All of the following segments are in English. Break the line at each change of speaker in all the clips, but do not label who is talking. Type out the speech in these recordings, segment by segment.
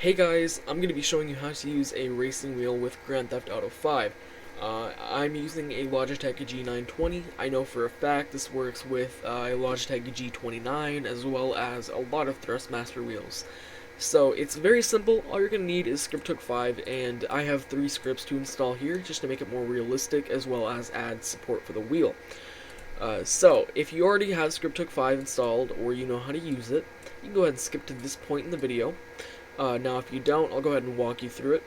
Hey guys, I'm going to be showing you how to use a racing wheel with Grand Theft Auto 5. I'm using a Logitech G920. I know for a fact this works with a Logitech G29 as well as a lot of Thrustmaster wheels. So it's very simple. All you're going to need is Scripthook 5, and I have 3 scripts to install here just to make it more realistic as well as add support for the wheel. So if you already have Scripthook 5 installed or you know how to use it, you can go ahead and skip to this point in the video. Now if you don't, I'll go ahead and walk you through it.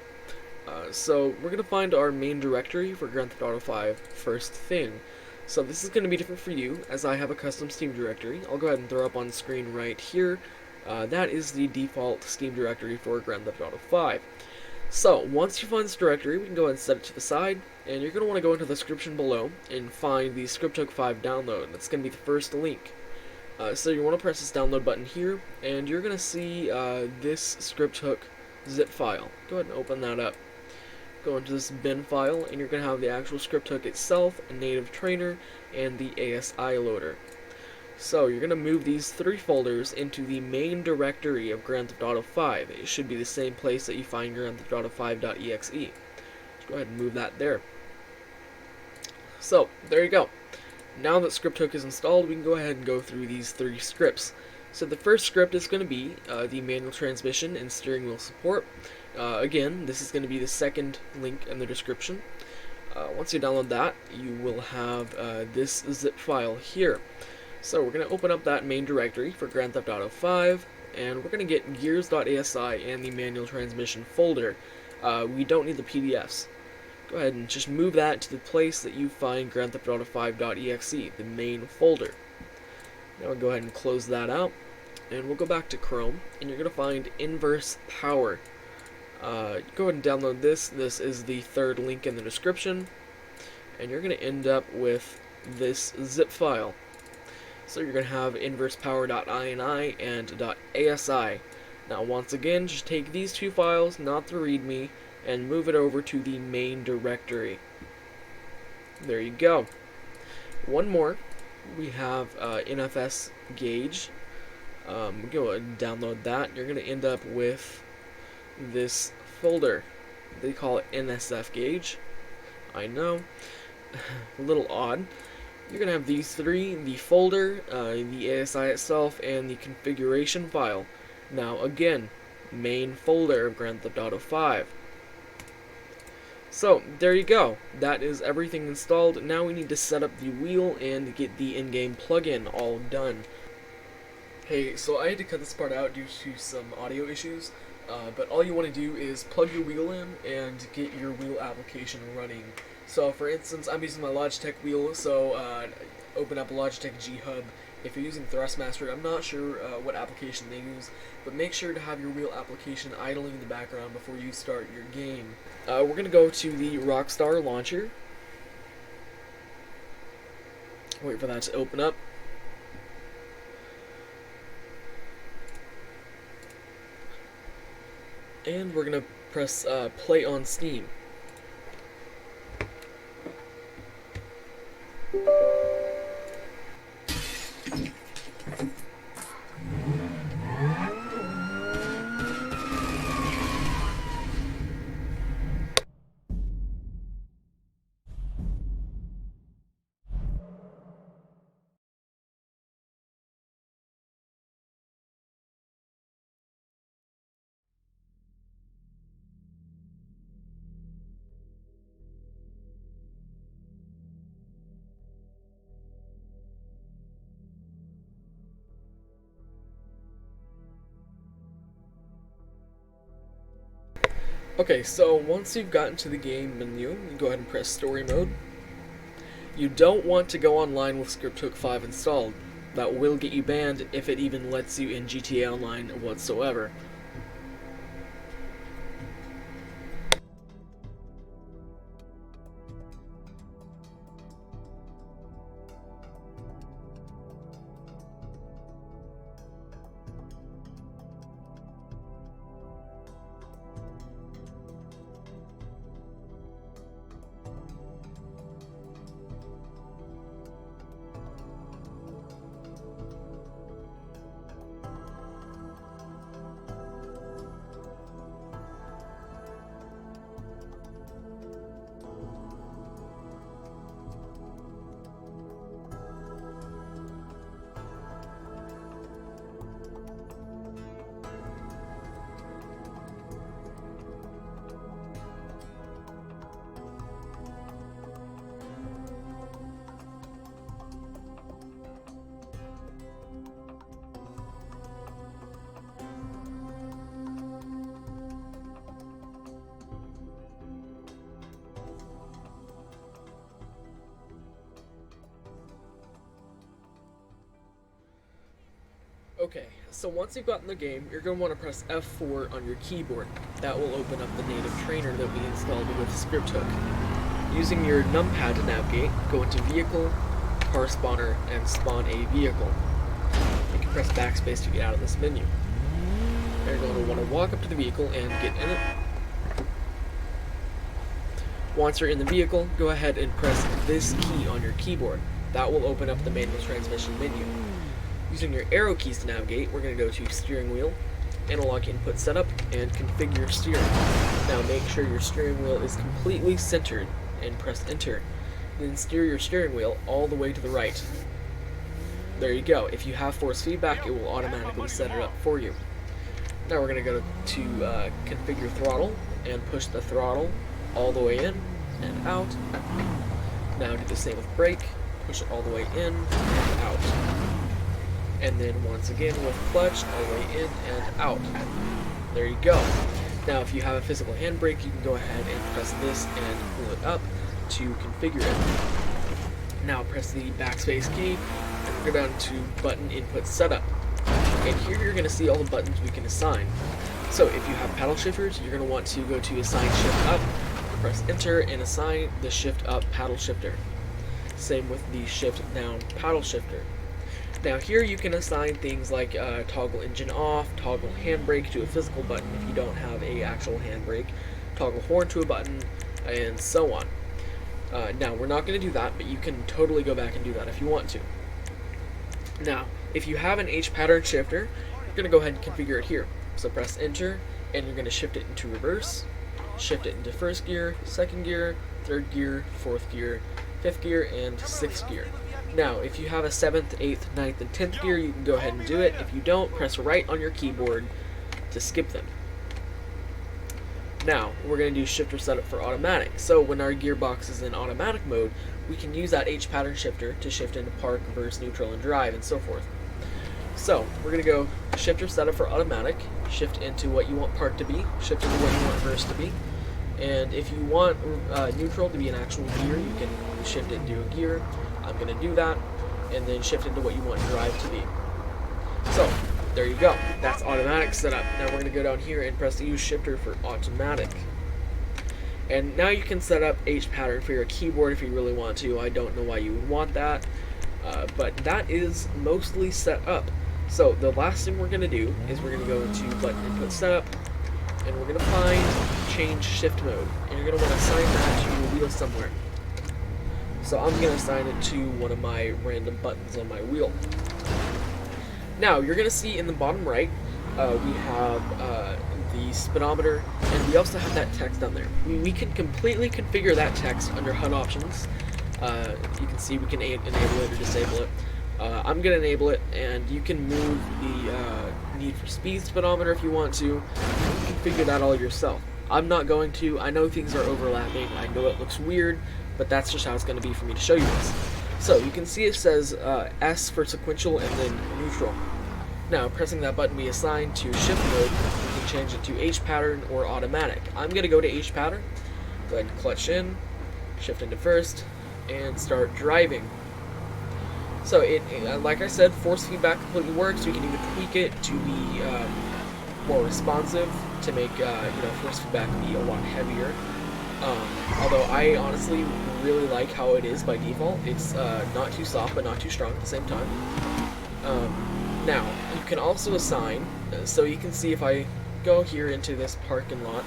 So we're going to find our main directory for Grand Theft Auto 5 first thing. So this is going to be different for you, as I have a custom Steam directory. I'll go ahead and throw up on screen right here. That is the default Steam directory for Grand Theft Auto 5. So once you find this directory, we can go ahead and set it to the side, and you're going to want to go into the description below and find the Scripthook 5 download. That's going to be the first link. So you want to press this download button here, and you're going to see this Scripthook zip file. Go ahead and open that up. Go into this bin file, and you're going to have the actual Scripthook itself, a native trainer, and the ASI loader. So you're going to move these 3 folders into the main directory of Grand Theft Auto 5. It should be the same place that you find Grand Theft Auto 5.exe. Just go ahead and move that there. So there you go. Now that Scripthook is installed, we can go ahead and go through these 3 scripts. So the first script is going to be the manual transmission and steering wheel support. Again, this is going to be the second link in the description. Once you download that, you will have this zip file here. So we're going to open up that main directory for Grand Theft Auto 5, and we're going to get gears.asi and the manual transmission folder. We don't need the PDFs. Go ahead and just move that to the place that you find Grand Theft Auto 5.exe, the main folder. Now we'll go ahead and close that out, and we'll go back to Chrome, and you're going to find inverse power. Go ahead and download this. This is the third link in the description, and you're going to end up with this zip file. So you're going to have inversepower.ini and .asi. Now once again, just take these 2 files, not the README, and move it over to the main directory. There you go. One more. We have NFS gauge. Go ahead and download that. You're going to end up with this folder. They call it NSF gauge. I know. A little odd. You're going to have these 3, the folder, the ASI itself, and the configuration file. Now again, main folder of Grand Theft Auto 5. So, there you go. That is everything installed. Now we need to set up the wheel and get the in-game plugin all done. Hey, so I had to cut this part out due to some audio issues, but all you want to do is plug your wheel in and get your wheel application running. So, for instance, I'm using my Logitech wheel, so open up Logitech G Hub. If you're using Thrustmaster, I'm not sure what application they use, but make sure to have your wheel application idling in the background before you start your game. We're going to go to the Rockstar launcher. Wait for that to open up. And we're going to press play on Steam. Okay, so once you've gotten to the game menu, you can go ahead and press story mode. You don't want to go online with Scripthook 5 installed. That will get you banned if it even lets you in GTA Online whatsoever. Okay, so once you've gotten the game, you're going to want to press F4 on your keyboard. That will open up the native trainer that we installed with ScriptHook. Using your numpad to navigate, go into Vehicle, Car Spawner, and spawn a vehicle. You can press backspace to get out of this menu. You're going to want to walk up to the vehicle and get in it. Once you're in the vehicle, go ahead and press this key on your keyboard. That will open up the manual transmission menu. Using your arrow keys to navigate, we're going to go to Steering Wheel, Analog Input Setup, and Configure Steering. Now make sure your steering wheel is completely centered and press Enter. Then steer your steering wheel all the way to the right. There you go. If you have force feedback, it will automatically set it up for you. Now we're going to go to Configure Throttle and push the throttle all the way in and out. Now do the same with brake, push it all the way in and out. And then once again with clutch, all the way in and out. There you go. Now if you have a physical handbrake, you can go ahead and press this and pull it up to configure it. Now press the backspace key and go down to Button Input Setup. And here you're going to see all the buttons we can assign. So if you have paddle shifters, you're going to want to go to Assign Shift Up, press Enter, and assign the Shift Up paddle shifter. Same with the Shift Down paddle shifter. Now here you can assign things like toggle engine off, toggle handbrake to a physical button if you don't have a actual handbrake, toggle horn to a button, and so on. Now we're not going to do that, but you can totally go back and do that if you want to. Now, if you have an H pattern shifter, you're going to go ahead and configure it here. So press Enter, and you're going to shift it into reverse, shift it into first gear, second gear, third gear, fourth gear, fifth gear, and sixth gear. Now, if you have a 7th, 8th, 9th, and 10th gear, you can go ahead and do it. If you don't, press right on your keyboard to skip them. Now, we're going to do shifter setup for automatic. So when our gearbox is in automatic mode, we can use that H pattern shifter to shift into park, reverse, neutral, and drive, and so forth. So, we're going to go shifter setup for automatic, shift into what you want park to be, shift into what you want reverse to be, and if you want neutral to be an actual gear, you can shift it into a gear. I'm going to do that, and then shift into what you want drive to be. So, there you go. That's automatic setup. Now we're going to go down here and press the use shifter for automatic. And now you can set up H pattern for your keyboard if you really want to. I don't know why you would want that, but that is mostly set up. So the last thing we're going to do is we're going to go into button input setup, and we're going to find change shift mode. And you're going to want to assign that to your wheel somewhere. So I'm going to assign it to one of my random buttons on my wheel. Now, you're going to see in the bottom right, we have the speedometer, and we also have that text down there. We can completely configure that text under HUD options. You can see we can enable it or disable it. I'm going to enable it, and you can move the need for speed speedometer if you want to. You can configure that all yourself. I'm not going to. I know things are overlapping. I know it looks weird, but that's just how it's going to be for me to show you this. So you can see it says S for sequential and then neutral. Now, pressing that button we assigned to shift mode, we can change it to H pattern or automatic. I'm going to go to H pattern, go ahead and clutch in, shift into first, and start driving. So like I said, force feedback completely works. We can even tweak it to be more responsive to make force feedback be a lot heavier. Although I honestly really like how it is by default. It's not too soft but not too strong at the same time. Now, you can also assign, so you can see if I go here into this parking lot,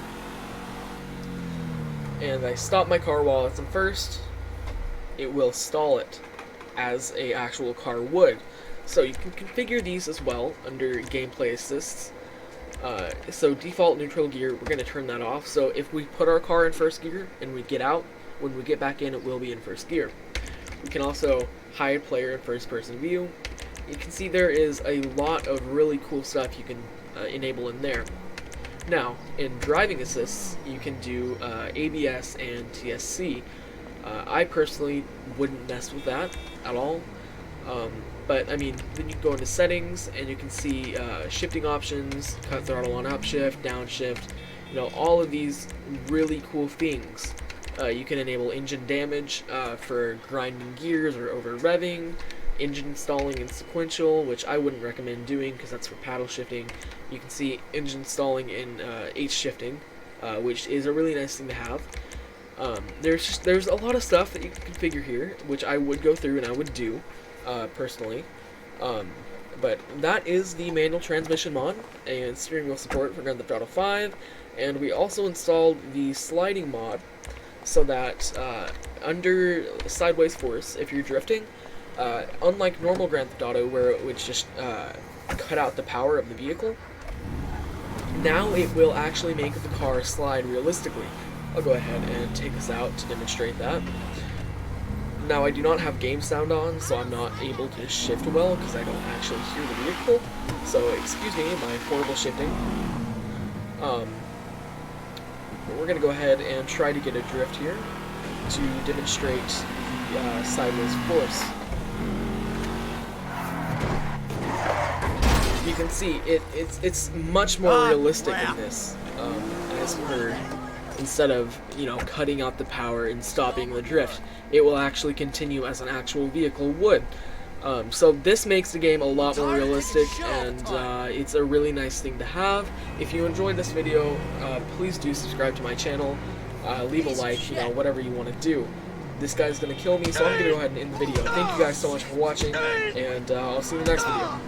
and I stop my car while it's in first, it will stall it, as a actual car would. So you can configure these as well under gameplay assists. So default neutral gear, we're going to turn that off. So if we put our car in first gear and we get out, when we get back in, it will be in first gear. We can also hide player in first person view. You can see there is a lot of really cool stuff you can enable in there. Now, in driving assists, you can do ABS and TSC. I personally wouldn't mess with that at all. But I mean, then you can go into settings and you can see shifting options, cut throttle on upshift, downshift, all of these really cool things. You can enable engine damage for grinding gears or over revving. engine stalling and sequential, which I wouldn't recommend doing because that's for paddle shifting. You can see engine stalling and H shifting, which is a really nice thing to have. There's a lot of stuff that you can configure here, which I would go through and I would do personally. But that is the manual transmission mod and steering wheel support for Grand Theft Auto 5, and we also installed the sliding mod so that under sideways force, if you're drifting, unlike normal Grand Theft Auto where it would just cut out the power of the vehicle, now it will actually make the car slide realistically. I'll go ahead and take this out to demonstrate that. Now, I do not have game sound on, so I'm not able to shift well because I don't actually hear the vehicle. So, excuse me, my horrible shifting. We're going to go ahead and try to get a drift here to demonstrate the sideways force. You can see it's much more realistic in this, as per, instead of, you know, cutting out the power and stopping the drift, it will actually continue as an actual vehicle would. So this makes the game a lot more realistic, and it's a really nice thing to have. If you enjoyed this video, please do subscribe to my channel, leave a like, you know, whatever you want to do. This guy's gonna kill me, so I'm gonna go ahead and end the video. Thank you guys so much for watching, and I'll see you in the next video.